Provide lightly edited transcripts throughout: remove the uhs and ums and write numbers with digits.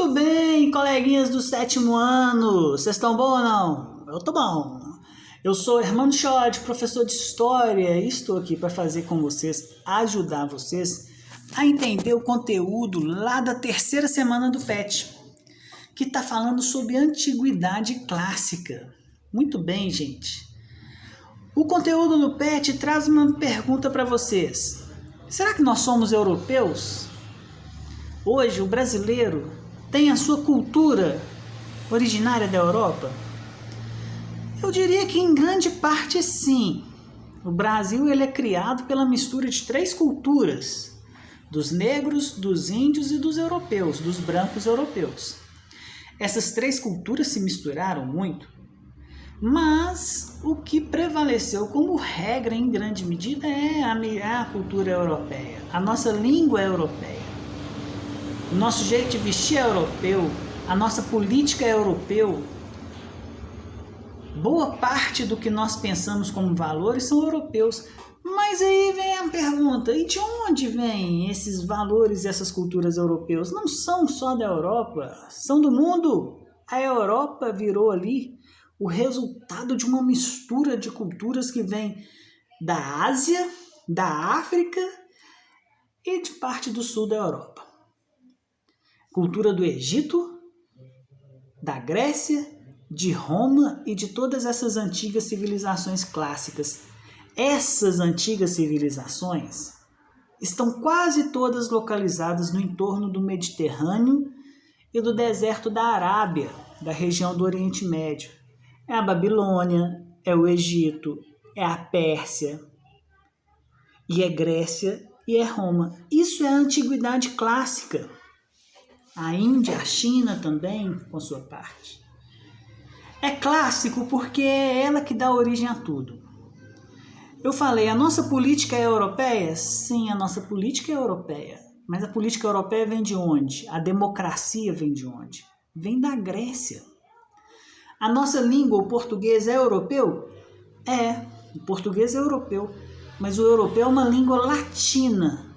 Muito bem, coleguinhas do sétimo ano, vocês estão bom ou não? Eu tô bom. Eu sou Hermano Schott, professor de História, e estou aqui para fazer com vocês, ajudar vocês a entender o conteúdo lá da terceira semana do PET, que está falando sobre Antiguidade Clássica. Muito bem, gente. O conteúdo do PET traz uma pergunta para vocês. Será que nós somos europeus? Hoje, o brasileiro tem a sua cultura originária da Europa? Eu diria que em grande parte sim. O Brasil ele é criado pela mistura de três culturas: dos negros, dos índios e dos europeus, dos brancos europeus. Essas três culturas se misturaram muito, mas o que prevaleceu como regra em grande medida é a cultura europeia. A nossa língua é europeia. O nosso jeito de vestir é europeu, a nossa política é europeu. Boa parte do que nós pensamos como valores são europeus. Mas aí vem a pergunta, e de onde vêm esses valores e essas culturas europeus? Não são só da Europa, são do mundo. A Europa virou ali o resultado de uma mistura de culturas que vem da Ásia, da África e de parte do sul da Europa. Cultura do Egito, da Grécia, de Roma e de todas essas antigas civilizações clássicas. Essas antigas civilizações estão quase todas localizadas no entorno do Mediterrâneo e do deserto da Arábia, da região do Oriente Médio. É a Babilônia, é o Egito, é a Pérsia, e é Grécia e é Roma. Isso é a antiguidade clássica. A Índia, a China também, com sua parte. É clássico porque é ela que dá origem a tudo. Eu falei, a nossa política é europeia? Sim, a nossa política é europeia. Mas a política europeia vem de onde? A democracia vem de onde? Vem da Grécia. A nossa língua, o português, é europeu? É, o português é europeu. Mas o europeu é uma língua latina.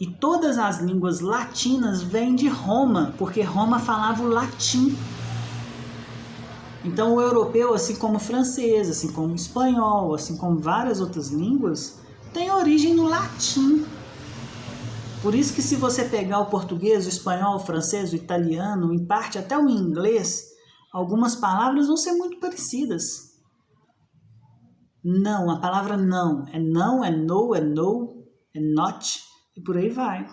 E todas as línguas latinas vêm de Roma, porque Roma falava o latim. Então o europeu, assim como o francês, assim como o espanhol, assim como várias outras línguas, tem origem no latim. Por isso que se você pegar o português, o espanhol, o francês, o italiano, em parte até o inglês, algumas palavras vão ser muito parecidas. Não, a palavra não, é no, é not, e por aí vai.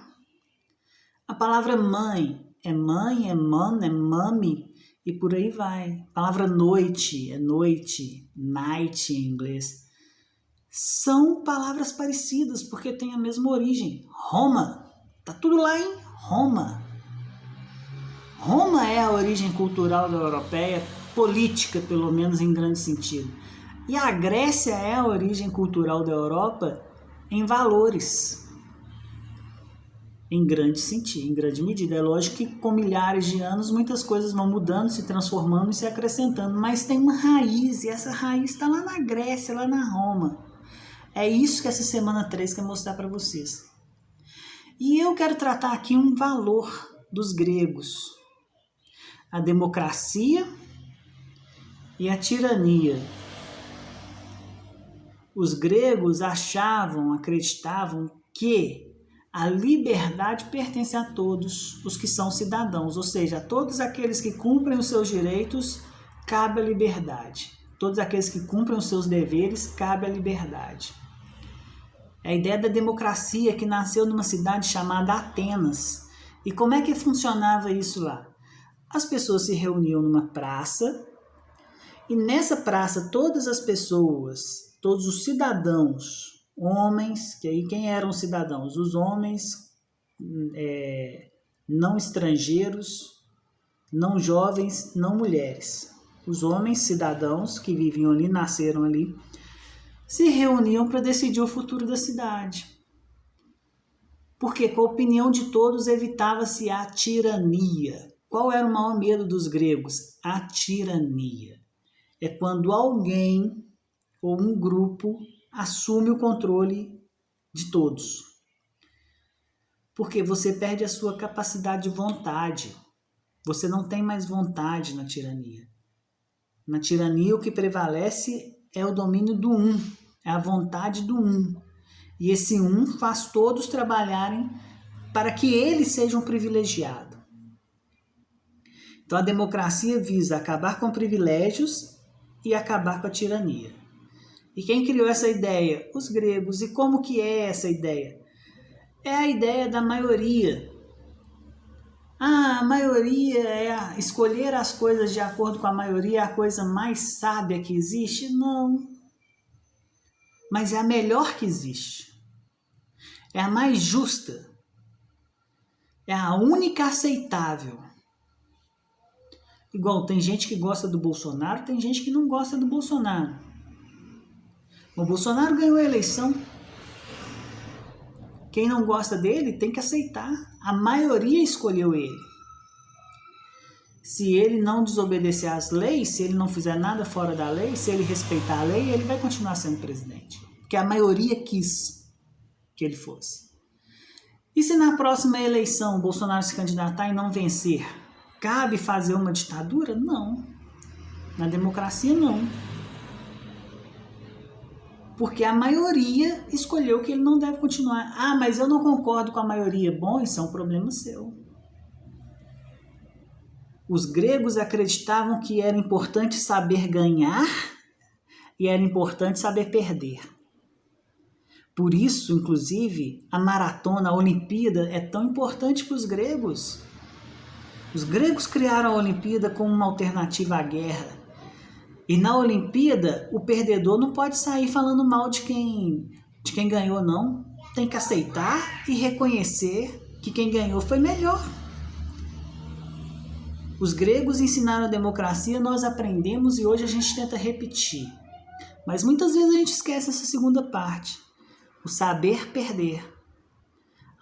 A palavra mãe, é man, é mami, e por aí vai. A palavra noite, é noite, night em inglês. São palavras parecidas, porque têm a mesma origem. Roma, tá tudo lá em Roma. Roma é a origem cultural da europeia, política pelo menos em grande sentido. E a Grécia é a origem cultural da Europa em valores. Em grande sentido, em grande medida. É lógico que com milhares de anos muitas coisas vão mudando, se transformando e se acrescentando, mas tem uma raiz, e essa raiz está lá na Grécia, lá na Roma. É isso que essa semana 3 quer mostrar para vocês. E eu quero tratar aqui um valor dos gregos: a democracia e a tirania. Os gregos acreditavam que a liberdade pertence a todos os que são cidadãos, ou seja, a todos aqueles que cumprem os seus direitos, cabe a liberdade. Todos aqueles que cumprem os seus deveres, cabe a liberdade. É a ideia da democracia que nasceu numa cidade chamada Atenas. E como é que funcionava isso lá? As pessoas se reuniam numa praça, e nessa praça todas as pessoas, todos os cidadãos, homens, que aí quem eram os cidadãos? Os homens não estrangeiros, não jovens, não mulheres. Os homens cidadãos que viviam ali, nasceram ali, se reuniam para decidir o futuro da cidade. Porque com a opinião de todos evitava-se a tirania. Qual era o maior medo dos gregos? A tirania. É quando alguém ou um grupo assume o controle de todos. Porque você perde a sua capacidade de vontade. Você não tem mais vontade na tirania. Na tirania, o que prevalece é o domínio do um, é a vontade do um. E esse um faz todos trabalharem para que ele seja um privilegiado. Então, a democracia visa acabar com privilégios e acabar com a tirania. E quem criou essa ideia? Os gregos. E como que é essa ideia? É a ideia da maioria. A maioria é escolher as coisas de acordo com a maioria, é a coisa mais sábia que existe? Não. Mas é a melhor que existe. É a mais justa. É a única aceitável. Igual, tem gente que gosta do Bolsonaro, tem gente que não gosta do Bolsonaro. O Bolsonaro ganhou a eleição. Quem não gosta dele tem que aceitar. A maioria escolheu ele. Se ele não desobedecer às leis, se ele não fizer nada fora da lei, se ele respeitar a lei, ele vai continuar sendo presidente. Porque a maioria quis que ele fosse. E se na próxima eleição o Bolsonaro se candidatar e não vencer, cabe fazer uma ditadura? Não. Na democracia, não. Porque a maioria escolheu que ele não deve continuar. Ah, mas eu não concordo com a maioria. Bom, isso é um problema seu. Os gregos acreditavam que era importante saber ganhar e era importante saber perder. Por isso, inclusive, a maratona, a Olimpíada é tão importante para os gregos. Os gregos criaram a Olimpíada como uma alternativa à guerra. E na Olimpíada, o perdedor não pode sair falando mal de quem ganhou, não. Tem que aceitar e reconhecer que quem ganhou foi melhor. Os gregos ensinaram a democracia, nós aprendemos e hoje a gente tenta repetir. Mas muitas vezes a gente esquece essa segunda parte, o saber perder.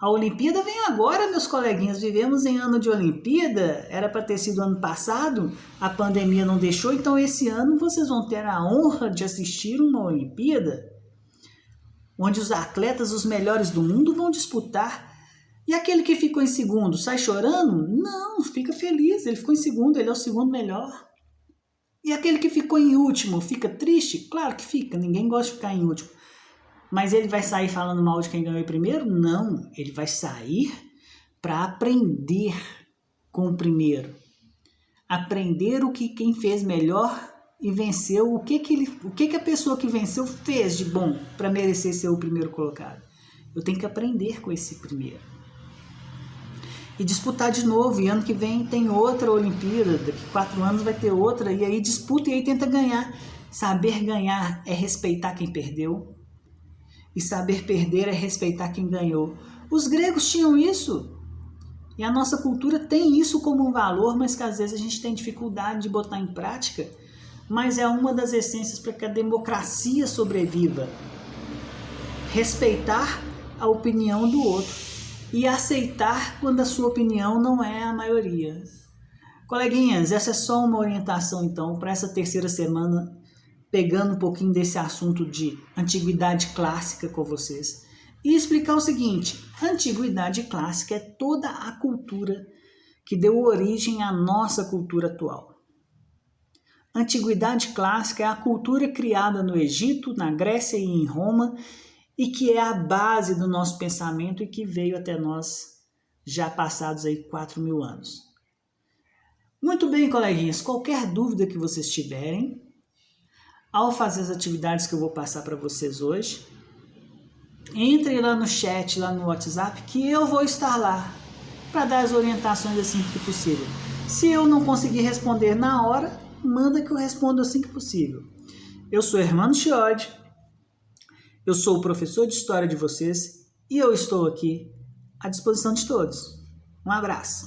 A Olimpíada vem agora, meus coleguinhas, vivemos em ano de Olimpíada, era para ter sido ano passado, a pandemia não deixou, então esse ano vocês vão ter a honra de assistir uma Olimpíada, onde os atletas, os melhores do mundo, vão disputar. E aquele que ficou em segundo, sai chorando? Não, fica feliz, ele ficou em segundo, ele é o segundo melhor. E aquele que ficou em último, fica triste? Claro que fica, ninguém gosta de ficar em último. Mas ele vai sair falando mal de quem ganhou em primeiro? Não, ele vai sair para aprender com o primeiro. Aprender o que quem fez melhor e venceu, o que a pessoa que venceu fez de bom para merecer ser o primeiro colocado. Eu tenho que aprender com esse primeiro. E disputar de novo, e ano que vem tem outra Olimpíada, daqui 4 anos vai ter outra, e aí disputa e aí tenta ganhar. Saber ganhar é respeitar quem perdeu. E saber perder é respeitar quem ganhou. Os gregos tinham isso. E a nossa cultura tem isso como um valor, mas que às vezes a gente tem dificuldade de botar em prática. Mas é uma das essências para que a democracia sobreviva. Respeitar a opinião do outro. E aceitar quando a sua opinião não é a maioria. Coleguinhas, essa é só uma orientação então para essa terceira semana, pegando um pouquinho desse assunto de antiguidade clássica com vocês. E explicar o seguinte, a antiguidade clássica é toda a cultura que deu origem à nossa cultura atual. A antiguidade clássica é a cultura criada no Egito, na Grécia e em Roma, e que é a base do nosso pensamento e que veio até nós já passados aí 4.000 anos. Muito bem, coleguinhas, qualquer dúvida que vocês tiverem, ao fazer as atividades que eu vou passar para vocês hoje, entrem lá no chat, lá no WhatsApp, que eu vou estar lá para dar as orientações assim que possível. Se eu não conseguir responder na hora, manda que eu respondo assim que possível. Eu sou Hermano Chiodi, eu sou o professor de História de vocês e eu estou aqui à disposição de todos. Um abraço.